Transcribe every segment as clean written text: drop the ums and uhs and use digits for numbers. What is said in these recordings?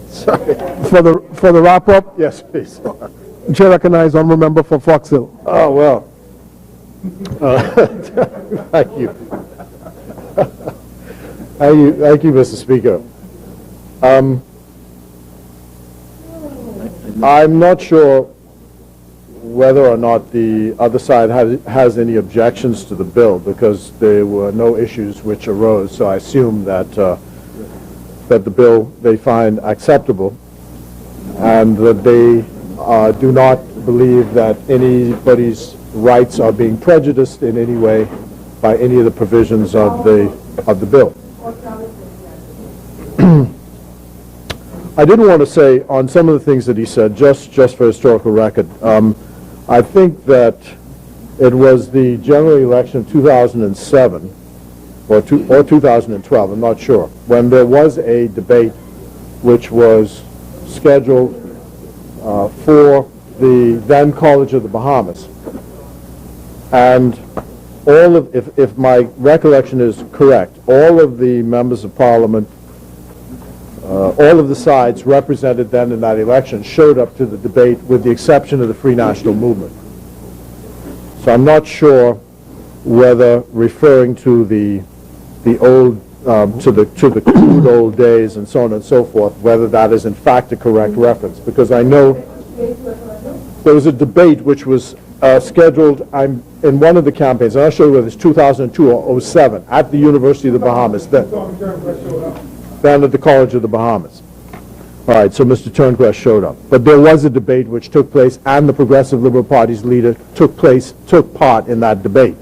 Sorry. For the wrap-up, Yes, please. Chair recognizes Honourable Member for Fox Hill. Oh, well. Thank you. Thank you, Mr. Speaker. I'm not sure whether or not the other side has any objections to the bill, because there were no issues which arose, so I assume that that the bill they find acceptable, and that they do not believe that anybody's rights are being prejudiced in any way by any of the provisions of the bill. I did want to say on some of the things that he said, just for historical record, I think that it was the general election of 2007 or 2012, I'm not sure, when there was a debate which was scheduled for the then College of the Bahamas. And all of, if my recollection is correct, all of the members of Parliament, all of the sides represented then in that election showed up to the debate, with the exception of the Free National Movement. So I'm not sure whether referring to the old to the crude old days and so on and so forth, whether that is in fact a correct reference, because I know there was a debate which was scheduled in one of the campaigns, and I'll show you whether it's 2002 or 07, at the University of the Bahamas, then at the College of the Bahamas. All right, so Mr. Turnquest showed up. But there was a debate which took place, and the Progressive Liberal Party's leader took part in that debate.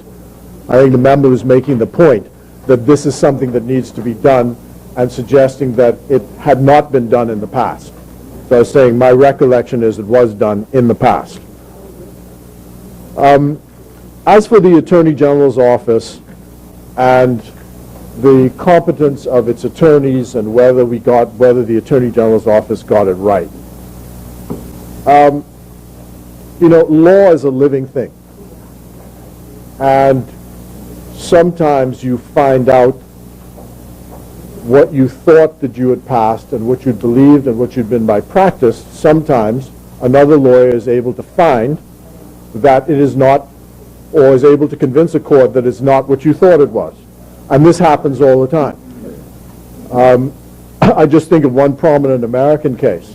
I think the member was making the point that this is something that needs to be done, and suggesting that it had not been done in the past. So I was saying my recollection is it was done in the past. As for the Attorney General's office and the competence of its attorneys, and whether the Attorney General's office got it right. You know, law is a living thing. And sometimes you find out what you thought that you had passed, and what you believed, and what you'd been by practice. Sometimes another lawyer is able to find that it is not, or is able to convince a court that it's not what you thought it was. And this happens all the time. I just think of one prominent American case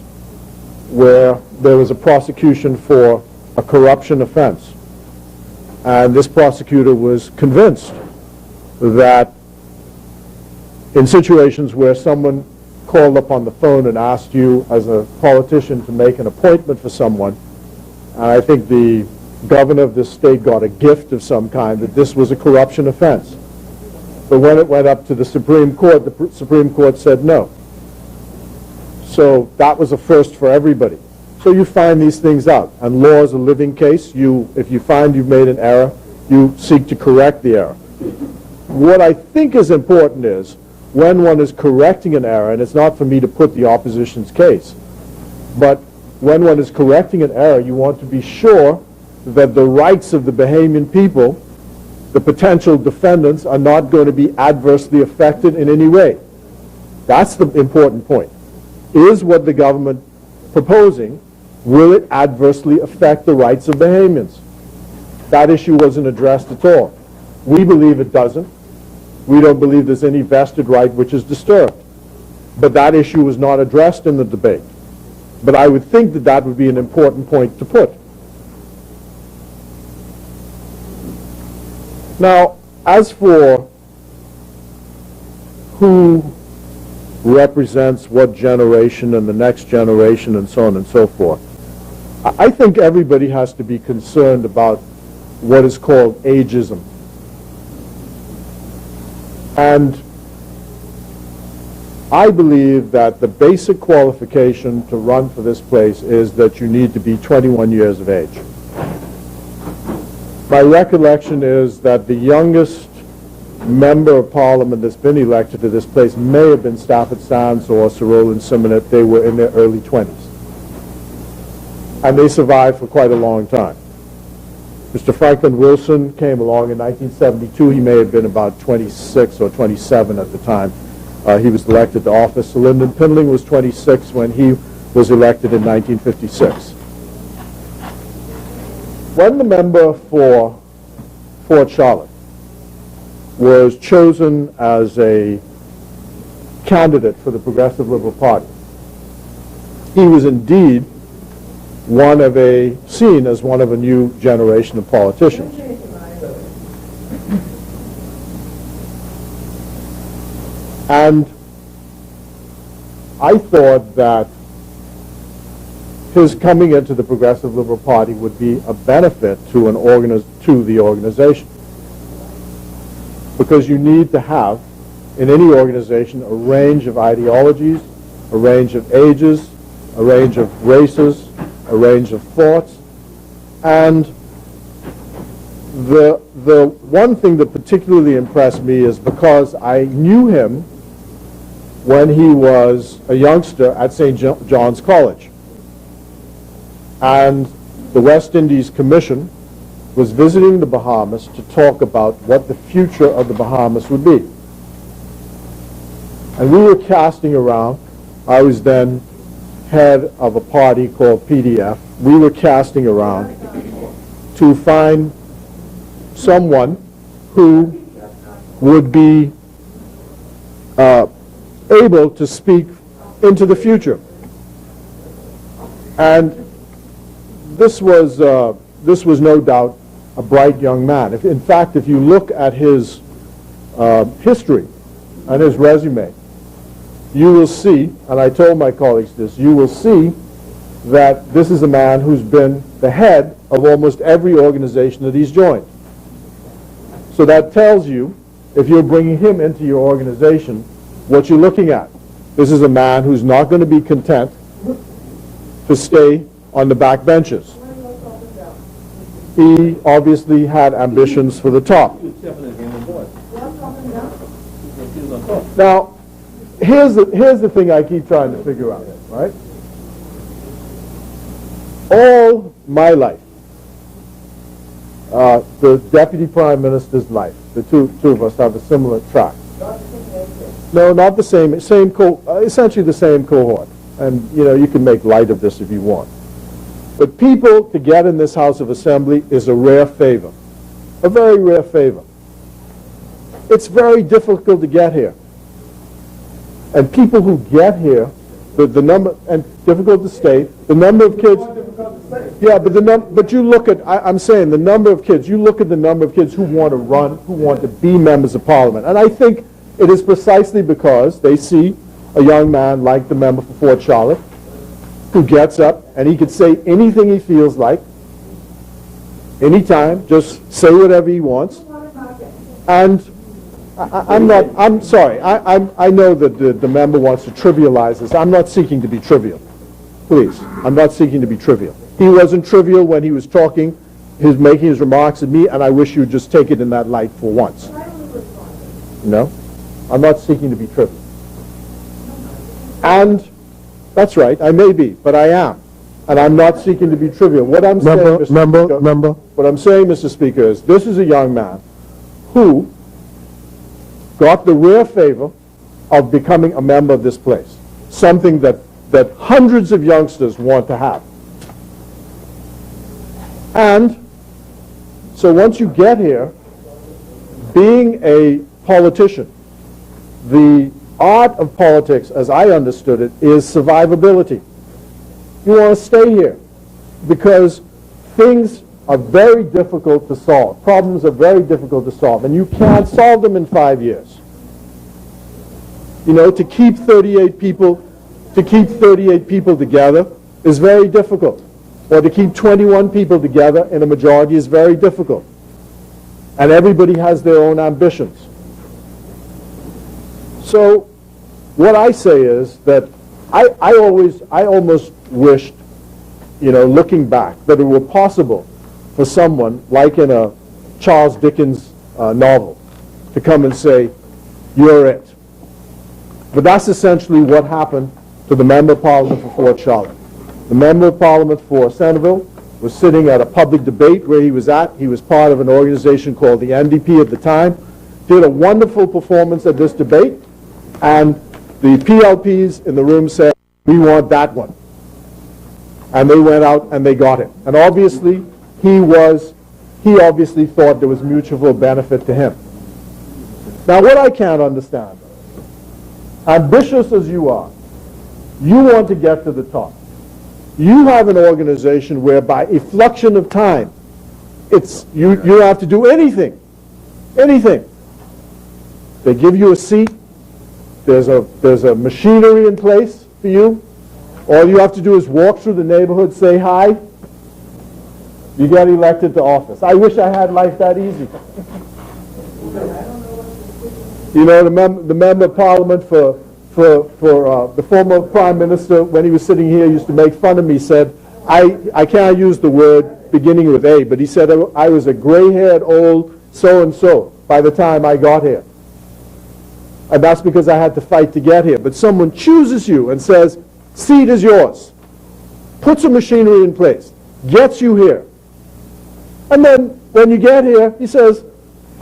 where there was a prosecution for a corruption offense. And this prosecutor was convinced that in situations where someone called up on the phone and asked you as a politician to make an appointment for someone, and I think the governor of this state got a gift of some kind, that this was a corruption offense. But when it went up to the Supreme Court said no. So that was a first for everybody. So you find these things out. And law is a living case. If you find you've made an error, you seek to correct the error. What I think is important is, when one is correcting an error, and it's not for me to put the opposition's case, but when one is correcting an error, you want to be sure that the rights of the Bahamian people, the potential defendants, are not going to be adversely affected in any way. That's the important point. Is what the government proposing, will it adversely affect the rights of Bahamians? That issue wasn't addressed at all. We believe it doesn't. We don't believe there's any vested right which is disturbed. But that issue was not addressed in the debate. But I would think that that would be an important point to put. Now, as for who represents what generation and the next generation and so on and so forth, I think everybody has to be concerned about what is called ageism. And I believe that the basic qualification to run for this place is that you need to be 21 years of age. My recollection is that the youngest member of Parliament that's been elected to this place may have been Stafford Sands or Sir Roland Simonet. They were in their early 20s. And they survived for quite a long time. Mr. Franklin Wilson came along in 1972. He may have been about 26 or 27 at the time. he was elected to office. So Lyndon Pindling was 26 when he was elected in 1956. When the member for Fort Charlotte was chosen as a candidate for the Progressive Liberal Party, he was indeed seen as one of a new generation of politicians. And I thought that his coming into the Progressive Liberal Party would be a benefit to the organization. Because you need to have, in any organization, a range of ideologies, a range of ages, a range of races, a range of thoughts. And the one thing that particularly impressed me is because I knew him when he was a youngster at St. John's College. And the West Indies Commission was visiting the Bahamas to talk about what the future of the Bahamas would be. And we were casting around. I was then head of a party called PDF. We were casting around to find someone who would be able to speak into the future. And this was no doubt a bright young man. In fact, if you look at his history and his resume, you will see, and I told my colleagues this, you will see that this is a man who's been the head of almost every organization that he's joined. So that tells you, if you're bringing him into your organization, what you're looking at. This is a man who's not going to be content to stay on the back benches. He obviously had ambitions for the top. Now, here's the thing I keep trying to figure out, right? All my life, the Deputy Prime Minister's life, the two of us have a similar track. No, not the same essentially the same cohort. And, you can make light of this if you want. But people to get in this House of Assembly is a rare favor, a very rare favor. It's very difficult to get here. And people who get here, the number, and difficult to state, the number of kids, yeah, but you look at, I'm saying the number of kids, you look at the number of kids who want to run, who want to be members of Parliament. And I think it is precisely because they see a young man like the member for Fort Charlotte, who gets up and he could say anything he feels like, anytime, just say whatever he wants. And I'm sorry, I know that the member wants to trivialize this. I'm not seeking to be trivial. Please, I'm not seeking to be trivial. He wasn't trivial when he was talking, making his remarks at me, and I wish you'd just take it in that light for once. No? I'm not seeking to be trivial. And that's right, I may be, but I am. And I'm not seeking to be trivial. What I'm saying, what I'm saying, Mr. Speaker, is this is a young man who got the rare favor of becoming a member of this place, something that hundreds of youngsters want to have. And so once you get here, being a politician, the art of politics, as I understood it, is survivability. You want to stay here because things are very difficult to solve. Problems are very difficult to solve, and you can't solve them in 5 years. To keep 38 people together is very difficult. Or to keep 21 people together in a majority is very difficult. And everybody has their own ambitions. So what I say is that I almost wished, looking back, that it were possible for someone, like in a Charles Dickens novel, to come and say, you're it. But that's essentially what happened to the Member of Parliament for Fort Charlotte. The Member of Parliament for Centerville was sitting at a public debate where he was at. He was part of an organization called the NDP at the time. Did a wonderful performance at this debate. And the PLPs in the room said, we want that one. And they went out and they got it. And obviously, he obviously thought there was mutual benefit to him. Now, what I can't understand, ambitious as you are, you want to get to the top. You have an organization where by effluxion of time, you don't have to do anything. Anything. They give you a seat. There's a machinery in place for you. All you have to do is walk through the neighborhood, say hi. You get elected to office. I wish I had life that easy. You know, the member of parliament for the former prime minister, when he was sitting here, used to make fun of me, said, I can't use the word beginning with A, but he said I was a gray-haired old so-and-so by the time I got here. And that's because I had to fight to get here. But someone chooses you and says, seat is yours, puts a machinery in place, gets you here. And then when you get here, he says,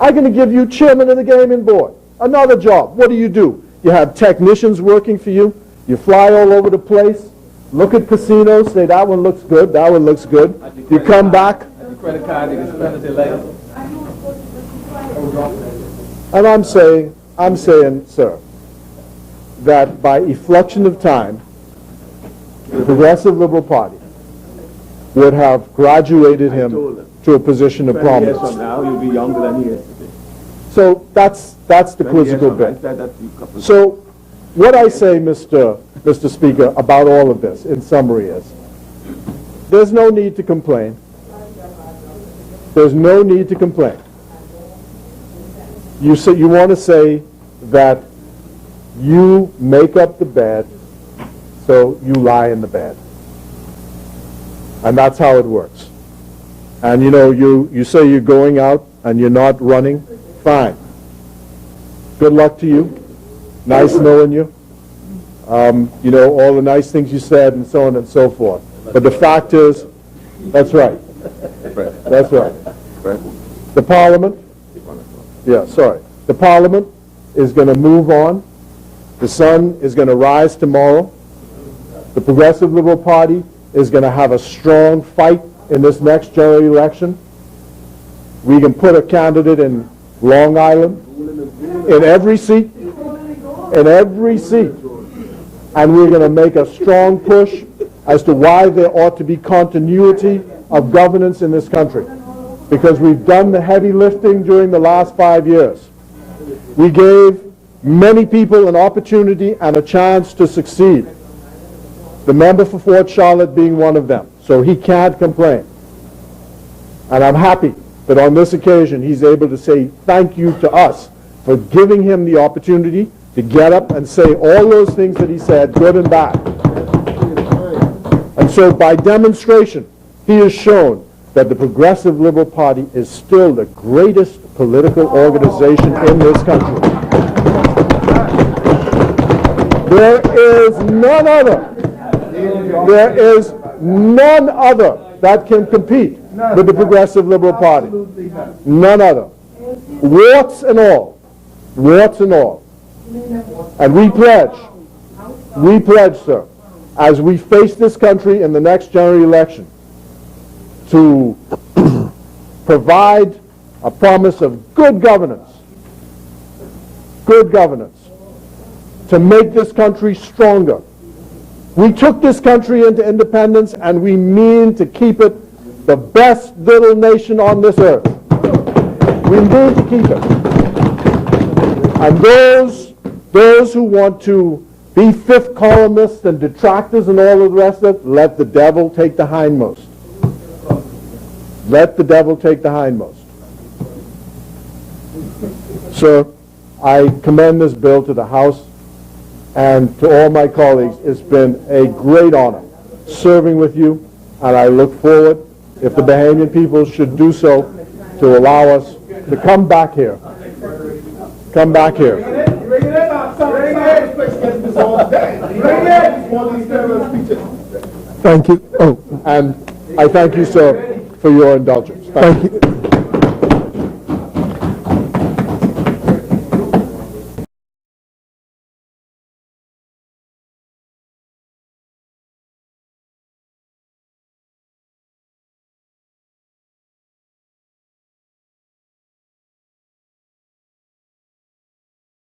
I'm going to give you chairman of the gaming board. Another job. What do? You have technicians working for you. You fly all over the place, look at casinos, say that one looks good, that one looks good. You come back. Credit card, you can spend it later. And I'm saying, sir, that by effluxion of time, the Progressive Liberal Party would have graduated him to a position of 20 years prominence. from now, you'll be younger than he is today. So that's the 20 years quizzical from now, bit. that you couple- So what I say, Mr. Speaker, about all of this, in summary, is there's no need to complain. There's no need to complain. You want to say that you make up the bed, so you lie in the bed. And that's how it works. And you know, you say you're going out and you're not running, fine. Good luck to you. Nice knowing you. You know, all the nice things you said and so on and so forth. But the fact is, that's right. That's right. The Parliament, the Parliament is going to move on. The sun is going to rise tomorrow. The Progressive Liberal Party is going to have a strong fight in this next general election. We can put a candidate in Long Island, in every seat, and we're going to make a strong push as to why there ought to be continuity of governance in this country. Because we've done the heavy lifting during the last 5 years. We gave many people an opportunity and a chance to succeed. The member for Fort Charlotte being one of them. So he can't complain. And I'm happy that on this occasion he's able to say thank you to us for giving him the opportunity to get up and say all those things that he said, good and bad. And so by demonstration, he has shown that the Progressive Liberal Party is still the greatest political organization in this country. There is none other that can compete with the Progressive Liberal Party. None other. Warts and all. Warts and all. And we pledge, sir, as we face this country in the next general election, to provide a promise of good governance, to make this country stronger. We took this country into independence and we mean to keep it the best little nation on this earth. We mean to keep it. And those who want to be fifth columnists and detractors and all of the rest of it, let the devil take the hindmost. Let the devil take the hindmost. Sir, I commend this bill to the House and to all my colleagues. It's been a great honor serving with you, and I look forward, if the Bahamian people should do so, to allow us to come back here. Come back here. Thank you. Oh, And I thank you, sir, for your indulgence. thank you.